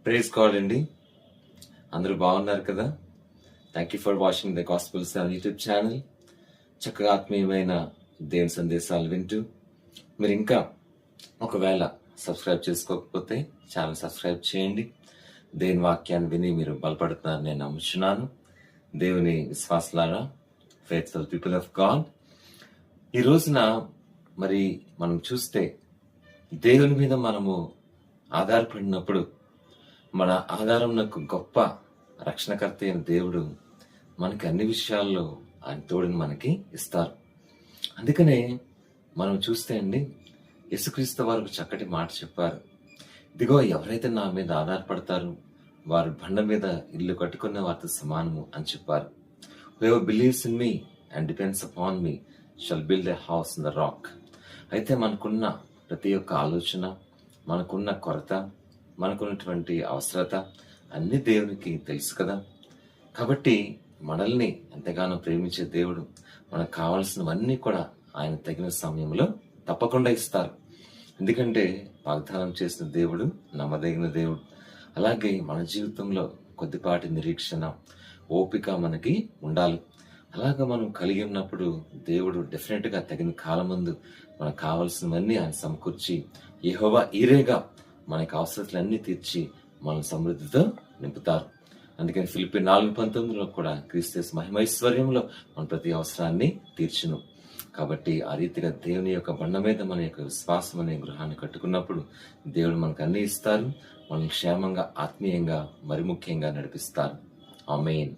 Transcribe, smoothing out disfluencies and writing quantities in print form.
Praise God అండి. అందరూ బాగున్నారు కదా? Thank you for watching the gospel son YouTube channel. చక్కగా ఆత్మీయమైన దేవుని సందేశాలు వింటూ మీరు ఇంకా ఒకవేళ సబ్స్క్రైబ్ చేసుకోకపోతే ఛానల్ సబ్స్క్రైబ్ చేయండి. దేవుని వాక్యాన్ని విని మీరు బలపడుతున్నారని నేను నమ్ముచున్నాను. దేవుని విశ్వాసులారా, ఫెయిత్ఫుల్ పీపుల్ ఆఫ్ గాడ్, ఈ రోజున మరి మనం చూస్తే దేవుని మీద మనము ఆధారపడినప్పుడు మన ఆధారం నాకు గొప్ప రక్షణకర్త అయిన దేవుడు మనకి అన్ని విషయాల్లో ఆయన తోడుని మనకి ఇస్తారు. అందుకనే మనం చూస్తే అండి, యేసుక్రీస్తు వారికి చక్కటి మాట చెప్పారు. ఇదిగో, ఎవరైతే నా మీద ఆధారపడతారో వారు బండ మీద ఇల్లు కట్టుకున్న వారితో సమానము అని చెప్పారు. Whoever believes in me and depends upon me shall build a house in the rock. అయితే మనకున్న ప్రతి ఒక్క ఆలోచన, మనకున్న కొరత, మనకున్నటువంటి అవసరత అన్ని దేవునికి తెలుసు కదా. కాబట్టి మనల్ని ఎంతగానో ప్రేమించే దేవుడు మనకు కావాల్సినవన్నీ కూడా ఆయన తగిన సమయంలో తప్పకుండా ఇస్తారు. ఎందుకంటే వాగ్దానం చేసిన దేవుడు నమ్మదగిన దేవుడు. అలాగే మన జీవితంలో కొద్దిపాటి నిరీక్షణ, ఓపిక మనకి ఉండాలి. అలాగా మనం కలిగి ఉన్నప్పుడు దేవుడు డెఫినెట్ గా తగిన కాలమందు మనకు కావాల్సినవన్నీ ఆయన సమకూర్చి యెహోవా ఈరేగా మనకి అవసరతలన్నీ తీర్చి మన సమృద్ధితో నింపుతారు. అందుకని ఫిలిప్పీ 4:19 కూడా క్రీస్తు మహిమైశ్వర్యంలో మన ప్రతి అవసరాన్ని తీర్చును. కాబట్టి ఆ రీతిగా దేవుని యొక్క బండ మీద మన యొక్క విశ్వాసం అనే గృహాన్ని కట్టుకున్నప్పుడు దేవుడు మనకు అన్ని ఇస్తారు. మనం క్షేమంగా, ఆత్మీయంగా, మరి ముఖ్యంగా నడిపిస్తారు. ఆమేన్.